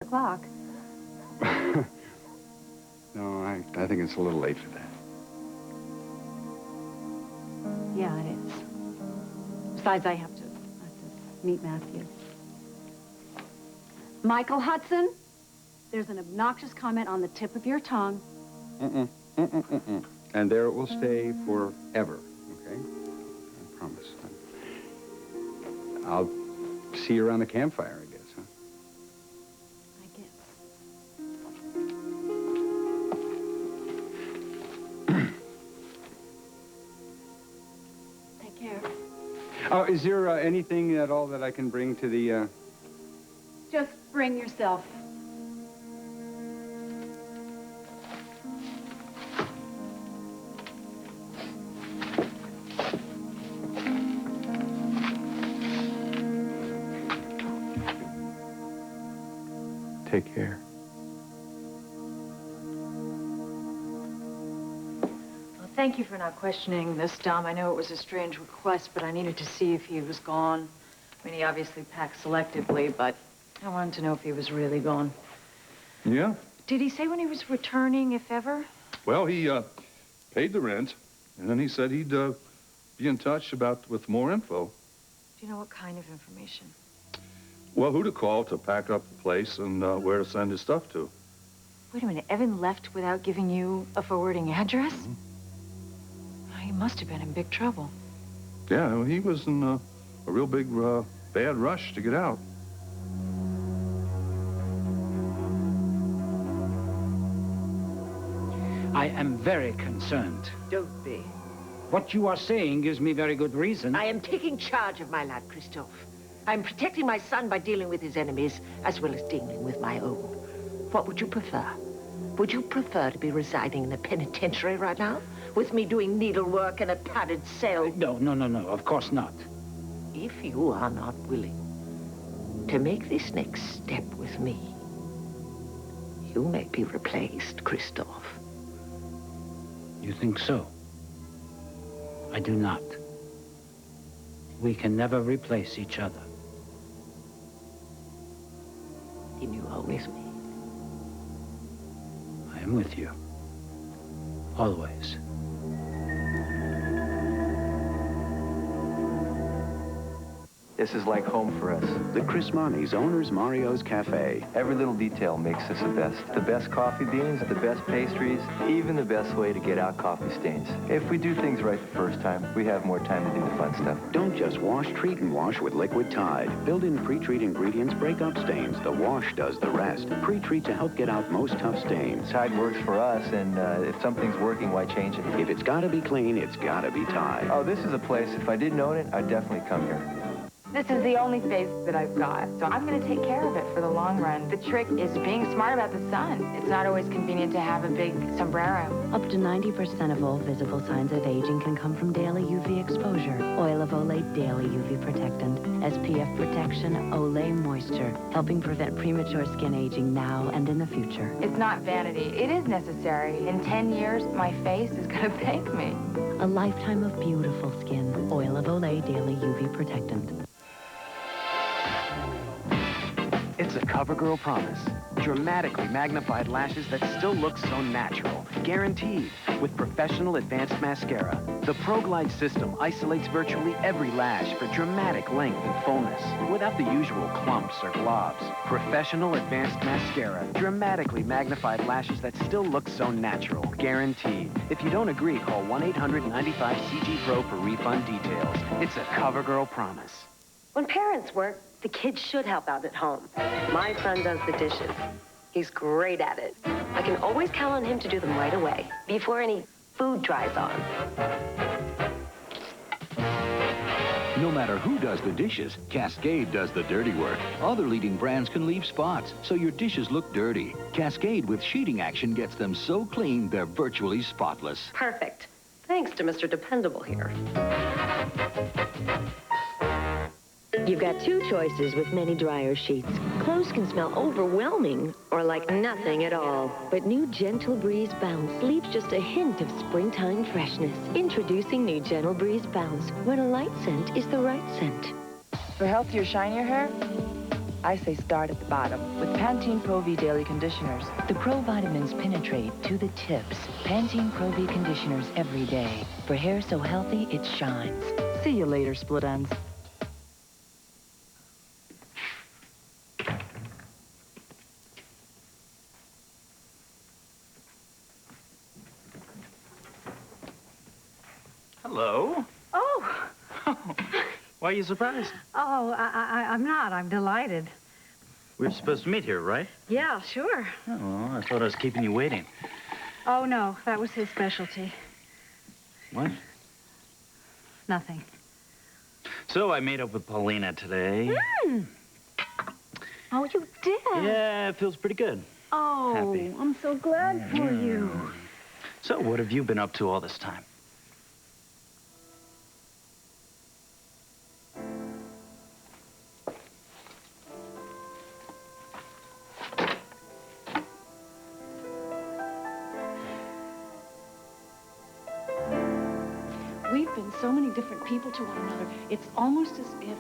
o'clock. No, I think it's a little late for that. Yeah, it is. Besides, I have to meet Matthew. Michael Hudson, there's an obnoxious comment on the tip of your tongue. And there it will stay forever, okay? I promise. I'll see you around the campfire, I guess, huh? I guess. Take care. Oh, is there anything at all that I can bring to the, Just bring yourself. Take care. Well, thank you for not questioning this, Dom. I know it was a strange request, but I needed to see if he was gone. I mean, he obviously packed selectively, but I wanted to know if he was really gone. Yeah. Did he say when he was returning, if ever? Well, he paid the rent, and then he said he'd be in touch with more info. Do you know what kind of information? Well, who to call to pack up the place and where to send his stuff to. Wait a minute, Evan left without giving you a forwarding address? Mm-hmm. He must have been in big trouble. Yeah, well, he was in a real big, bad rush to get out. I am very concerned. Don't be. What you are saying gives me very good reason. I am taking charge of my lad, Christophe. I'm protecting my son by dealing with his enemies, as well as dealing with my own. What would you prefer? Would you prefer to be residing in a penitentiary right now, with me doing needlework in a padded cell? No, of course not. If you are not willing to make this next step with me, you may be replaced, Christophe. You think so? I do not. We can never replace each other. Then you always me. I am with you. Always. This is like home for us. The Chris Marnie's owner's Mario's Cafe. Every little detail makes us the best. The best coffee beans, the best pastries, even the best way to get out coffee stains. If we do things right the first time, we have more time to do the fun stuff. Don't just wash, treat, and wash with liquid Tide. Built-in pre-treat ingredients break up stains. The wash does the rest. Pre-treat to help get out most tough stains. Tide works for us, and if something's working, why change it? If it's gotta be clean, it's gotta be Tide. Oh, this is a place, if I didn't own it, I'd definitely come here. This is the only face that I've got, so I'm going to take care of it for the long run. The trick is being smart about the sun. It's not always convenient to have a big sombrero. Up to 90% of all visible signs of aging can come from daily UV exposure. Oil of Olay Daily UV Protectant. SPF protection, Olay moisture, helping prevent premature skin aging now and in the future. It's not vanity. It is necessary. In 10 years, my face is going to thank me. A lifetime of beautiful skin. Oil of Olay Daily UV Protectant. It's a CoverGirl promise. Dramatically magnified lashes that still look so natural. Guaranteed. With professional advanced mascara. The ProGlide system isolates virtually every lash for dramatic length and fullness. Without the usual clumps or globs. Professional advanced mascara. Dramatically magnified lashes that still look so natural. Guaranteed. If you don't agree, call 1-800-95-CG-PRO for refund details. It's a CoverGirl promise. When parents work, the kids should help out at home. My son does the dishes. He's great at it. I can always count on him to do them right away, before any food dries on. No matter who does the dishes, Cascade does the dirty work. Other leading brands can leave spots, so your dishes look dirty. Cascade with sheeting action gets them so clean, they're virtually spotless. Perfect. Thanks to Mr. Dependable here. You've got two choices with many dryer sheets. Clothes can smell overwhelming or like nothing at all. But new Gentle Breeze Bounce leaves just a hint of springtime freshness. Introducing new Gentle Breeze Bounce, when a light scent is the right scent. For healthier, shinier hair, I say start at the bottom with Pantene Pro V Daily Conditioners. The Pro vitamins penetrate to the tips. Pantene Pro V conditioners every day. For hair so healthy, it shines. See you later, split ends. Hello. Oh, Why are you surprised? I'm not. I'm delighted. We were supposed to meet here, right? Yeah, sure. Oh, well, I thought I was keeping you waiting. Oh, no, that was his specialty. What? Nothing. So I made up with Paulina today. Oh, you did? Yeah, it feels pretty good. Oh, Happy. I'm so glad for you. So what have you been up to all this time? We've been so many different people to one another. It's almost as if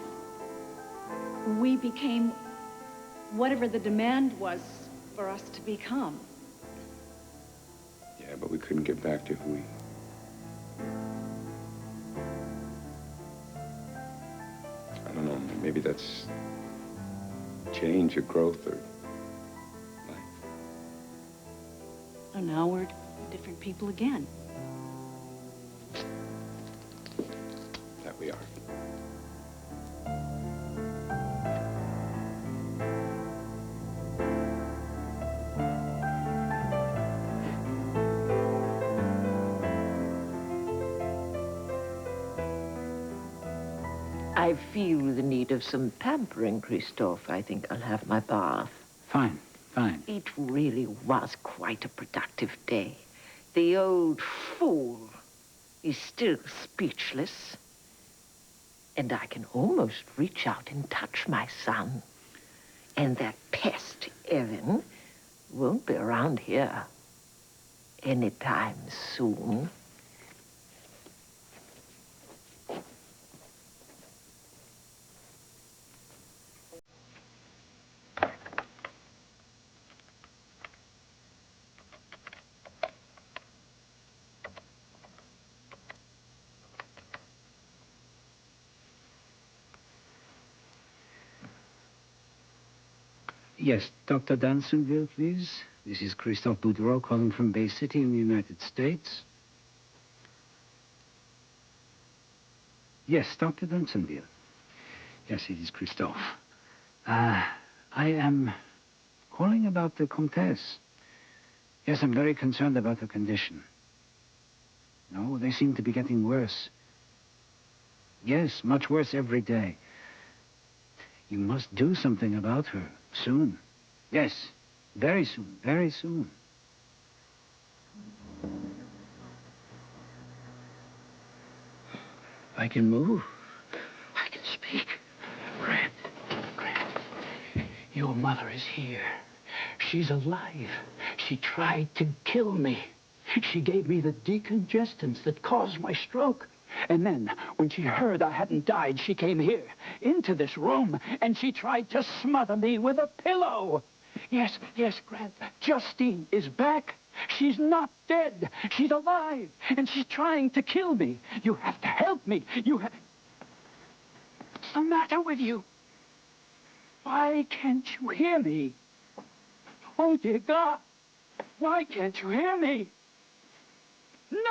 we became whatever the demand was for us to become. Yeah, but we couldn't get back to who we... I don't know, maybe that's change or growth or life. And now we're different people again. That we are. I feel the need of some pampering, Christophe. I think I'll have my bath. Fine, fine. It really was quite a productive day. The old fool is still speechless. And I can almost reach out and touch my son. And that pest, Evan, won't be around here anytime soon. Yes, Dr. Dansonville, please. This is Christophe Boudreau calling from Bay City in the United States. Yes, Dr. Dansonville. Yes, it is Christophe. I am calling about the Comtesse. Yes, I'm very concerned about her condition. No, they seem to be getting worse. Yes, much worse every day. You must do something about her. Soon. Yes, very soon, very soon. I can move. I can speak. Grant, your mother is here. She's alive. She tried to kill me. She gave me the decongestants that caused my stroke. And then, when she heard I hadn't died, she came here, into this room, and she tried to smother me with a pillow. Yes, Grant, Justine is back. She's not dead. She's alive, and she's trying to kill me. You have to help me. What's the matter with you? Why can't you hear me? Oh, dear God, why can't you hear me? Nurse!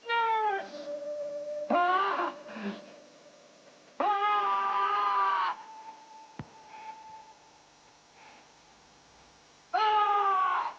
Nurse! Ah! Ah! Ah!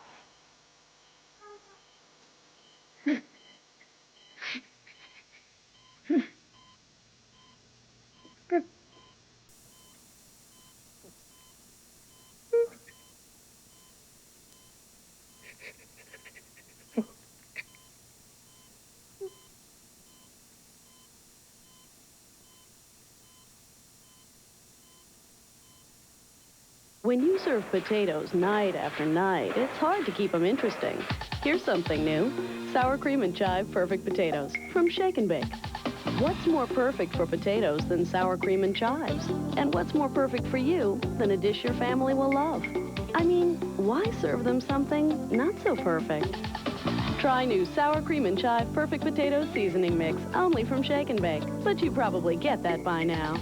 When you serve potatoes night after night, it's hard to keep them interesting. Here's something new. Sour cream and chive perfect potatoes from Shake and Bake. What's more perfect for potatoes than sour cream and chives? And what's more perfect for you than a dish your family will love? I mean, why serve them something not so perfect? Try new sour cream and chive perfect potato seasoning mix, only from Shake and Bake. But you probably get that by now.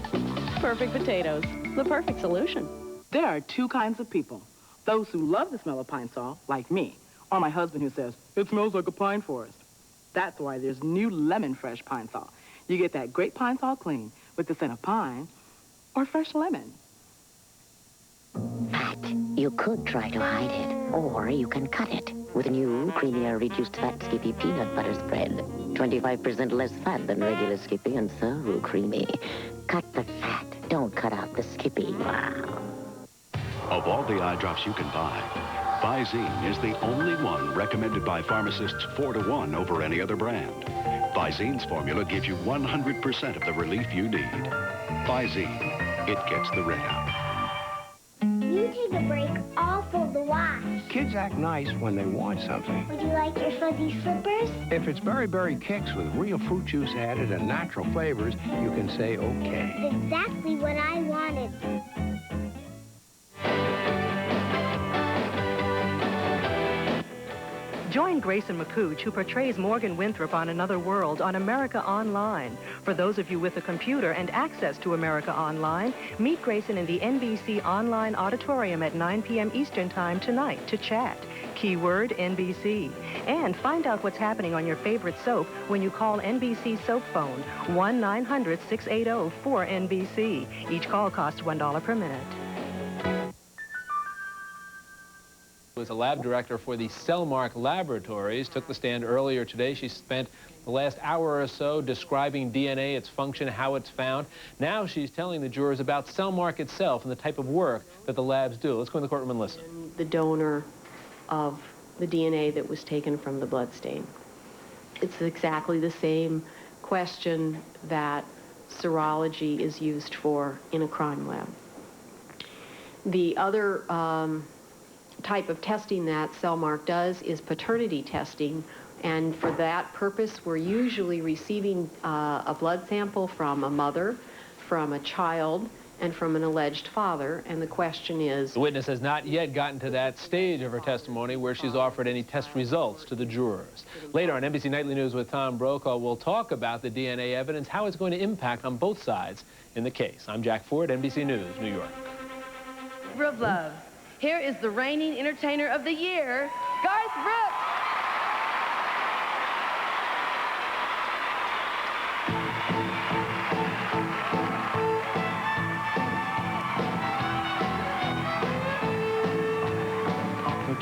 Perfect potatoes, the perfect solution. There are two kinds of people. Those who love the smell of pine sol, like me, or my husband who says, it smells like a pine forest. That's why there's new Lemon Fresh Pine Sol. You get that great pine sol clean with the scent of pine or fresh lemon. Fat. You could try to hide it, or you can cut it with a new creamier reduced fat Skippy peanut butter spread. 25% less fat than regular Skippy and so creamy. Cut the fat. Don't cut out the Skippy. Wow. Of all the eye drops you can buy, Visine is the only one recommended by pharmacists 4-to-1 over any other brand. Visine's formula gives you 100% of the relief you need. Visine, it gets the red out. You take a break, I'll fold the wash. Kids act nice when they want something. Would you like your fuzzy slippers? If it's berry kicks with real fruit juice added and natural flavors, you can say okay. That's exactly what I wanted. Join Grayson McCooch, who portrays Morgan Winthrop on Another World on America Online. For those of you with a computer and access to America Online, meet Grayson in the NBC Online Auditorium at 9 p.m. Eastern Time tonight to chat. Keyword NBC. And find out what's happening on your favorite soap when you call NBC Soap Phone 1-900-680-4NBC. Each call costs $1 per minute. Was a lab director for the Cellmark Laboratories, took the stand earlier today. She spent the last hour or so describing DNA, its function, how it's found. Now she's telling the jurors about Cellmark itself and the type of work that the labs do. Let's go in the courtroom and listen. The donor of the DNA that was taken from the bloodstain. It's exactly the same question that serology is used for in a crime lab. The other type of testing that Cellmark does is paternity testing, and for that purpose we're usually receiving a blood sample from a mother, from a child, and from an alleged father, and the question is... The witness has not yet gotten to that stage of her testimony where she's offered any test results to the jurors. Later on NBC Nightly News with Tom Brokaw, we'll talk about the DNA evidence, how it's going to impact on both sides in the case. I'm Jack Ford, NBC News, New York. Of love. Here is the reigning entertainer of the year, Garth Brooks.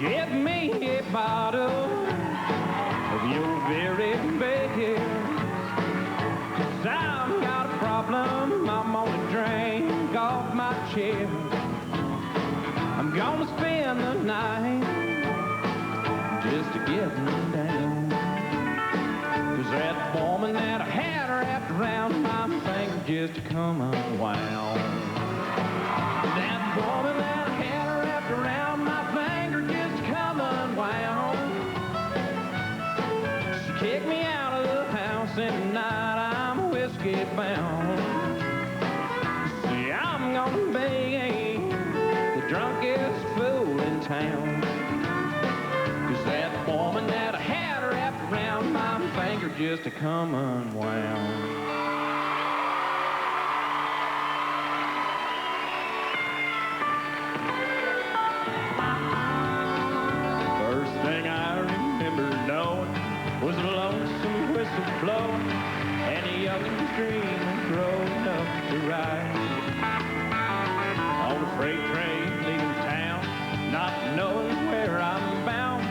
Get me a bottle of your very best. 'Cause I've got a problem I'm gonna drink off my chest. I'm gonna spend the night just to get me down. 'Cause that woman that I had wrapped around my finger just to come unwound. That woman that I had wrapped around my finger just to come unwound. She kicked me out of the house and tonight I'm whiskey bound. See, I'm gonna be drunkest fool in town. 'Cause that woman that I had wrapped around my finger just to come unwound. First thing I remember knowing was a lonesome whistle blowing and a young dream growing up to ride on a freight train leaving town, not knowing where I'm bound.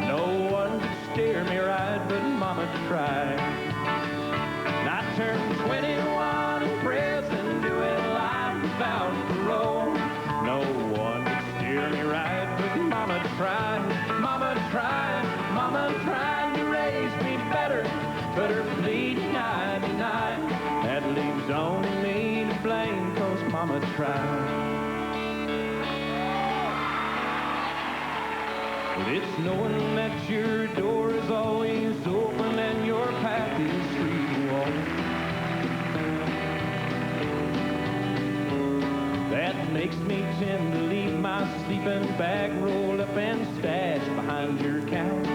No one could steer me right, but Mama tried. And I turned 21 in prison, doing life without parole. No one could steer me right, but Mama tried. Mama tried, Mama tried to raise me better, but her bleeding eye denied. That leaves only me to blame, 'cause Mama tried. But it's knowing that your door is always open and your path is free to walk. that makes me tend to leave my sleeping bag rolled up and stashed behind your couch.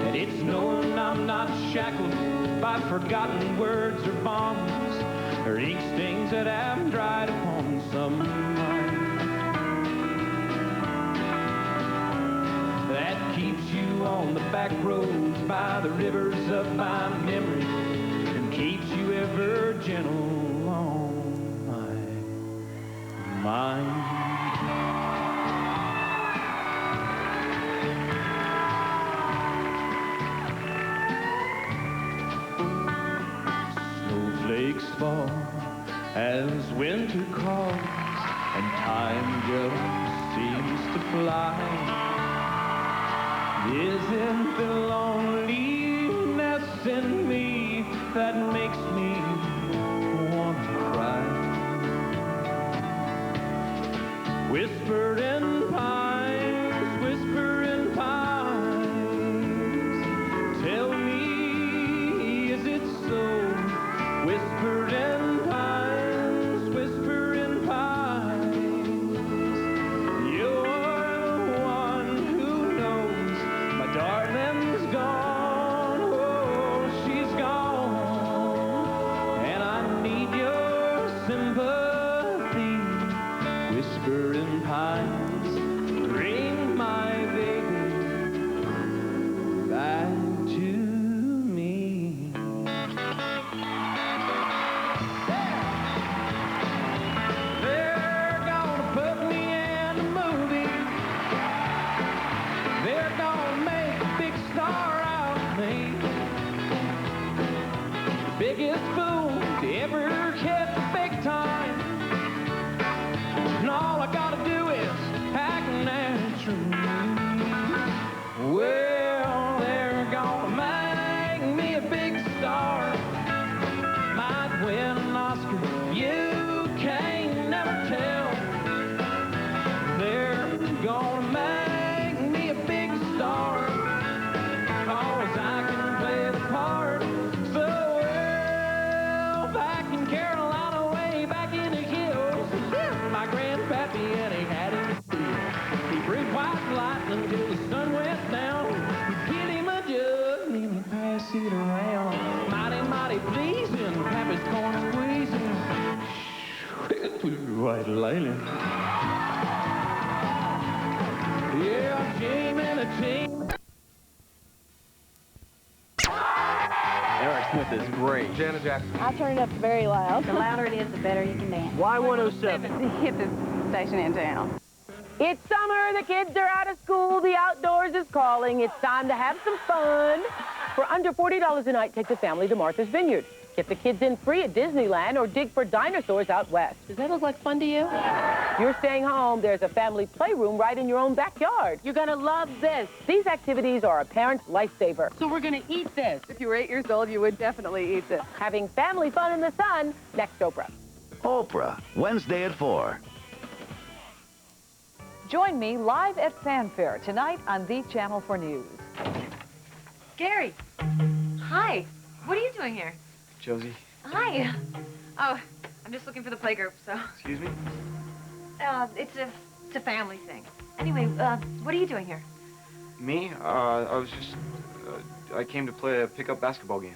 And it's knowing I'm not shackled by forgotten words or bombs or ink stains that have dried upon some mind. That keeps you on the back roads by the rivers of my memory and keeps you ever gentle on my mind. Snowflakes fall as winter calls and time just seems to fly. Isn't the loneliness in me that makes me want to cry? Whisper in pines, whisper in pines. Tell me, is it so? Whisper in pines, whisper in pines. You're the one who knows my darling's gone. Oh, she's gone. And I need your sympathy. Whisper in pines, bring my baby back to me. They're gonna put me in a movie. They're gonna make a big star out of me. The biggest fool to ever hit big time. And all I gotta do is act natural. Well, they're gonna make me a big star. Might win an Oscar, you can't never tell. They're gonna make me a big star, 'cause I can play the part so well. Back in Carolina, way back in the hills, my grandpappy and he had him still. He brewed white lightning till the sun went down. He get him a jug and he pass it around. Mighty, mighty pleasing, Pappy's corn squeezing. White lightning. Yeah, Jane and a chain. Eric Smith is great. Janet Jackson. I turn it up very loud. The louder it is, the better you can dance. Y107. The hippest station in town. It's summer, the kids are out of school, the outdoors is calling. It's time to have some fun. For under $40 a night, take the family to Martha's Vineyard. Get the kids in free at Disneyland or dig for dinosaurs out west. Does that look like fun to you? If you're staying home, there's a family playroom right in your own backyard. You're gonna love this. These activities are a parent's lifesaver. So we're gonna eat this. If you were 8 years old, you would definitely eat this. Having family fun in the sun, next Oprah. Oprah, Wednesday at 4. Join me live at Fanfare tonight on the Channel 4 News. Gary. Hi. What are you doing here? Josie. Hi. Oh, I'm just looking for the playgroup, so. Excuse me? It's a family thing. Anyway, what are you doing here? Me? I was just... I came to play a pickup basketball game.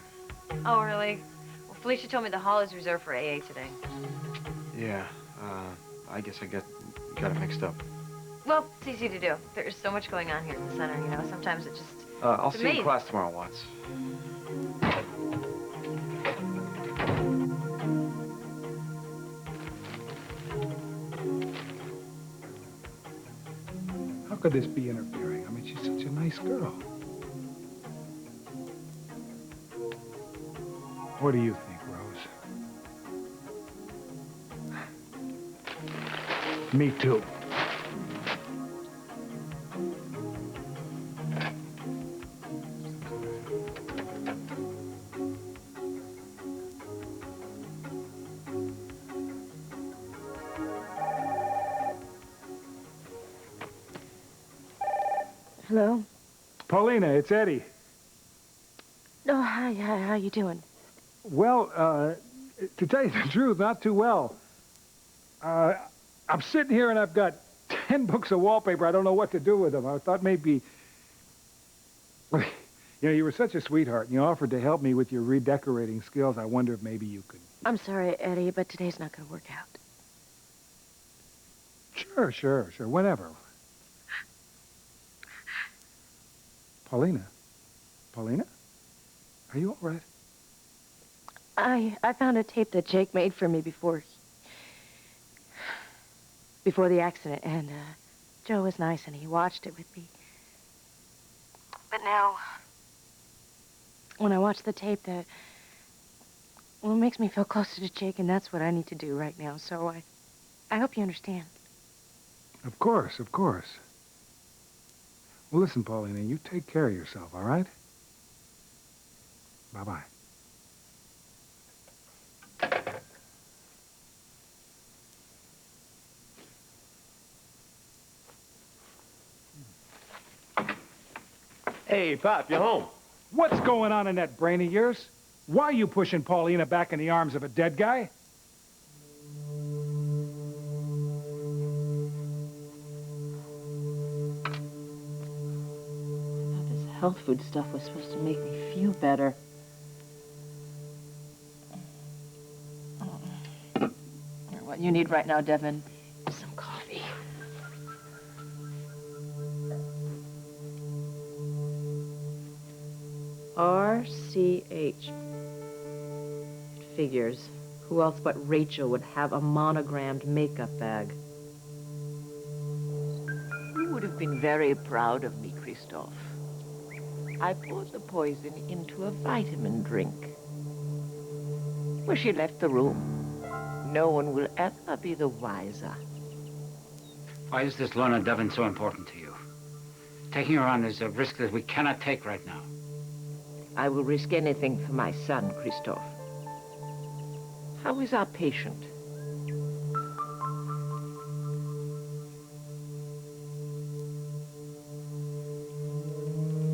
Oh, really? Well, Felicia told me the hall is reserved for AA today. Yeah, I guess I got it mixed up. Well, it's easy to do. There's so much going on here in the center, you know. Sometimes it just... I'll see you in class tomorrow, Watts. How could this be interfering? I mean, she's such a nice girl. What do you think, Rose? Me too. Hello? Paulina, it's Eddie. Oh, hi, how you doing? Well, To tell you the truth, not too well. I'm sitting here and I've got 10 books of wallpaper. I don't know what to do with them. I thought maybe... You know, you were such a sweetheart, and you offered to help me with your redecorating skills. I wonder if maybe you could... I'm sorry, Eddie, but today's not going to work out. Sure. Whenever. Paulina? Are you all right? I found a tape that Jake made for me before the accident, and Joe was nice, and he watched it with me. But now, when I watch the tape, it makes me feel closer to Jake, and that's what I need to do right now. So I hope you understand. Of course. Well, listen, Paulina, you take care of yourself, all right? Bye-bye. Hey, Pop, you home? What's going on in that brain of yours? Why are you pushing Paulina back in the arms of a dead guy? This health food stuff was supposed to make me feel better. What you need right now, Devin, is some coffee. RCH. It figures. Who else but Rachel would have a monogrammed makeup bag? You would have been very proud of me, Christophe. I poured the poison into a vitamin drink. Well, she left the room. No one will ever be the wiser. Why is this Lorna Devon so important to you? Taking her on is a risk that we cannot take right now. I will risk anything for my son, Christophe. How is our patient?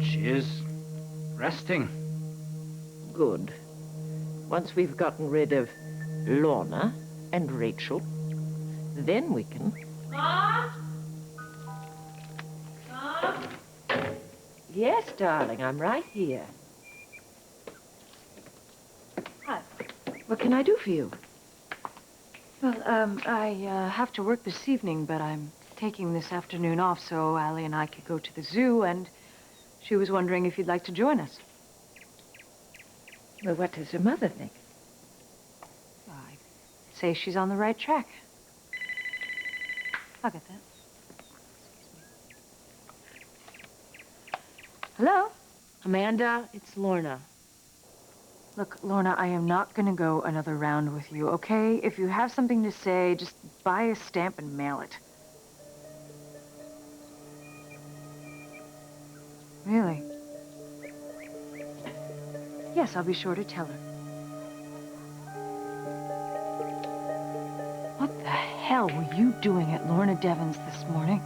She is resting. Good. Once we've gotten rid of Lorna and Rachel, then we can... Mom? Mom? Yes, darling, I'm right here. Hi. What can I do for you? Well, I have to work this evening, but I'm taking this afternoon off so Allie and I could go to the zoo, and she was wondering if you'd like to join us. Well, what does your mother think? I'd say she's on the right track. I'll get that. Hello? Amanda, it's Lorna. Look, Lorna, I am not going to go another round with you, okay? If you have something to say, just buy a stamp and mail it. Really? Yes, I'll be sure to tell her. What the hell were you doing at Lorna Devon's this morning?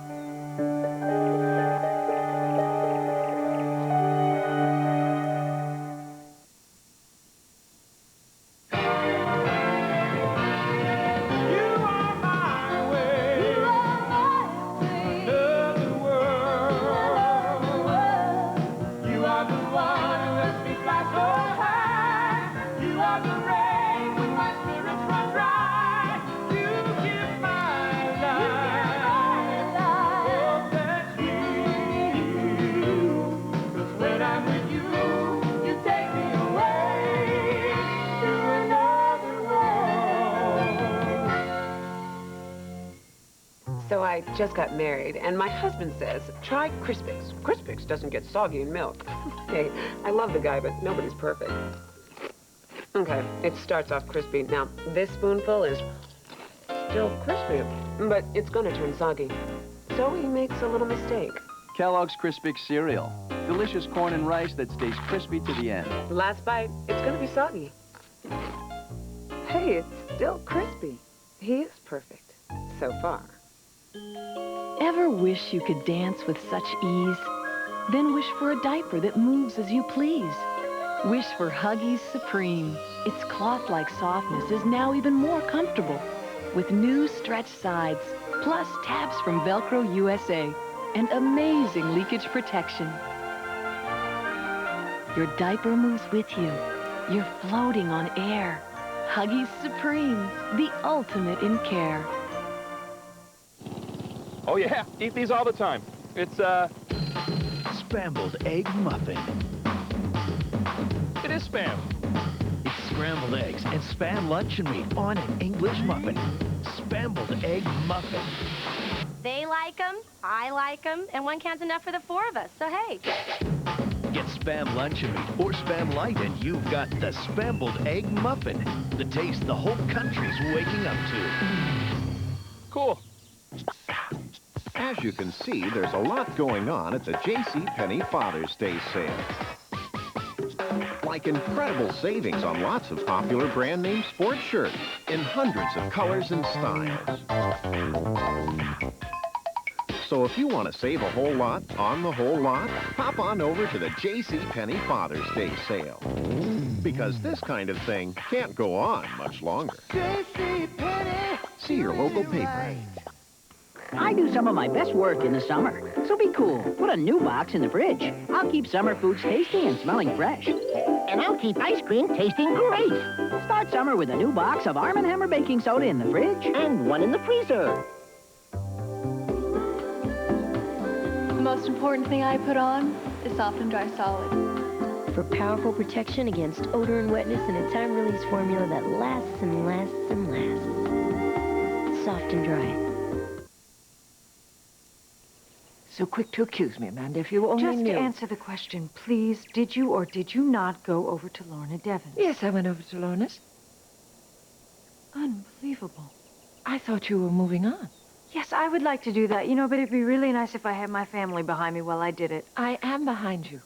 So I just got married, and my husband says, try Crispix. Crispix doesn't get soggy in milk. Hey, I love the guy, but nobody's perfect. Okay, it starts off crispy. Now, this spoonful is still crispy, but it's gonna turn soggy. So he makes a little mistake. Kellogg's Crispix cereal. Delicious corn and rice that stays crispy to the end. The last bite, it's gonna be soggy. Hey, it's still crispy. He is perfect, so far. Ever wish you could dance with such ease? Then wish for a diaper that moves as you please. Wish for Huggies Supreme. Its cloth-like softness is now even more comfortable with new stretch sides, plus tabs from Velcro USA and amazing leakage protection. Your diaper moves with you. You're floating on air. Huggies Supreme, the ultimate in care. Oh, yeah. Eat these all the time. It's, Scrambled egg muffin. It is Spam. It's scrambled eggs and Spam luncheon meat on an English muffin. Scrambled egg muffin. They like them, I like them, and one can's enough for the 4 of us, so hey. Get Spam luncheon meat or Spam light and you've got the scrambled egg muffin. The taste the whole country's waking up to. Cool. As you can see, there's a lot going on at the JCPenney Father's Day sale. Like incredible savings on lots of popular brand name sports shirts in hundreds of colors and styles. So if you want to save a whole lot on the whole lot, hop on over to the JCPenney Father's Day sale. Because this kind of thing can't go on much longer. JCPenney! See your local paper. I do some of my best work in the summer, so be cool. Put a new box in the fridge. I'll keep summer foods tasty and smelling fresh. And I'll keep ice cream tasting great. Start summer with a new box of Arm & Hammer baking soda in the fridge and one in the freezer. The most important thing I put on is Soft and Dry Solid. For powerful protection against odor and wetness and a time-release formula that lasts and lasts and lasts. Soft and Dry. So quick to accuse me, Amanda, if you only Just knew. to answer the question, please, did you or did you not go over to Lorna Devon's? Yes, I went over to Lorna's. Unbelievable. I thought you were moving on. Yes, I would like to do that, but it'd be really nice if I had my family behind me while I did it. I am behind you.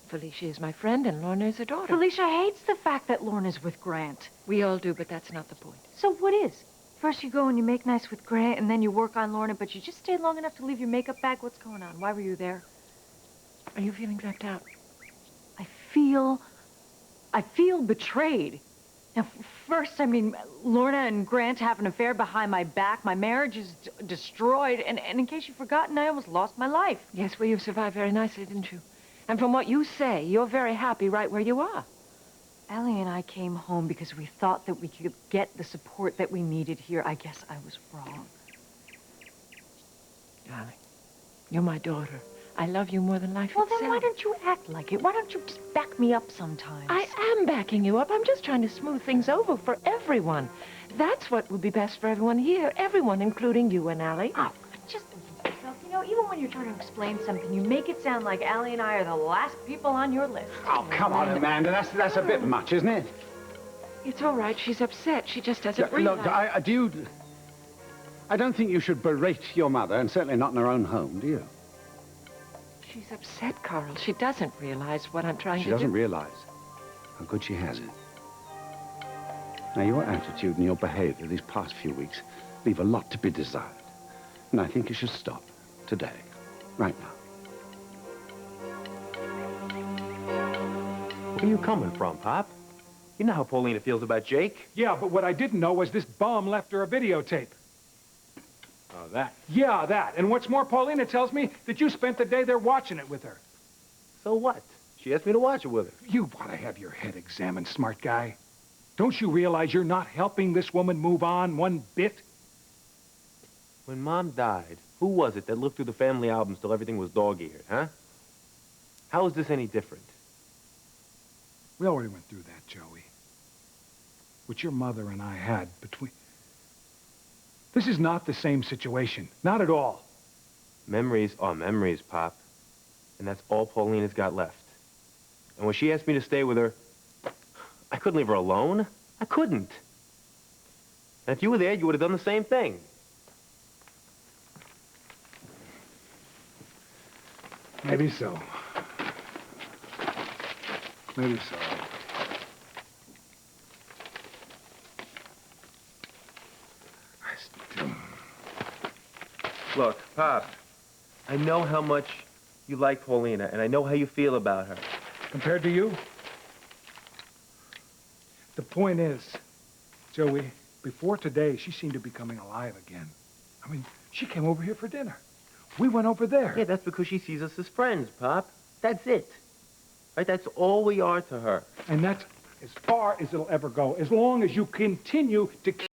Felicia is my friend and Lorna is her daughter. Felicia hates the fact that Lorna's with Grant. We all do, but that's not the point. So what is? First you go and you make nice with Grant, and then you work on Lorna, but you just stayed long enough to leave your makeup bag. What's going on? Why were you there? Are you feeling left out? I feel betrayed. Now, first, Lorna and Grant have an affair behind my back. My marriage is destroyed, and in case you've forgotten, I almost lost my life. Yes, well, you've survived very nicely, didn't you? And from what you say, you're very happy right where you are. Allie and I came home because we thought that we could get the support that we needed here. I guess I was wrong. Darling, you're my daughter. I love you more than life Well, itself. then why don't you act like it? Why don't you just back me up sometimes? I am backing you up. I'm just trying to smooth things over for everyone. That's what would be best for everyone here. Everyone, including you and Allie. Oh, just think to yourself, even when you're trying to explain something, you make it sound like Allie and I are the last people on your list. Oh, come on, Amanda. That's a bit much, isn't it? It's all right. She's upset. She just doesn't realize. Look, I don't think you should berate your mother, and certainly not in her own home, do you? She's upset, Carl. She doesn't realize what I'm trying to do. She doesn't realize how good she has it. Now, your attitude and your behavior these past few weeks leave a lot to be desired. And I think you should stop today, right now. Where are you coming from, Pop? You know how Paulina feels about Jake. Yeah, but what I didn't know was this bum left her a videotape. Oh, that. Yeah, that. And what's more, Paulina tells me that you spent the day there watching it with her. So what? She asked me to watch it with her. You want to have your head examined, smart guy. Don't you realize you're not helping this woman move on one bit? When Mom died, who was it that looked through the family albums till everything was dog-eared, huh? How is this any different? We already went through that, Joey. What your mother and I had between... This is not the same situation. Not at all. Memories are memories, Pop. And that's all Paulina's got left. And when she asked me to stay with her, I couldn't leave her alone. I couldn't. And if you were there, you would have done the same thing. Maybe so. Maybe so. Look, Pop, I know how much you like Paulina, and I know how you feel about her. Compared to you? point is, Joey, before today, she seemed to be coming alive again. I mean, she came over here for dinner. We went over there. Yeah, that's because she sees us as friends, Pop. That's it. Right? That's all we are to her. And that's as far as it'll ever go, as long as you continue to keep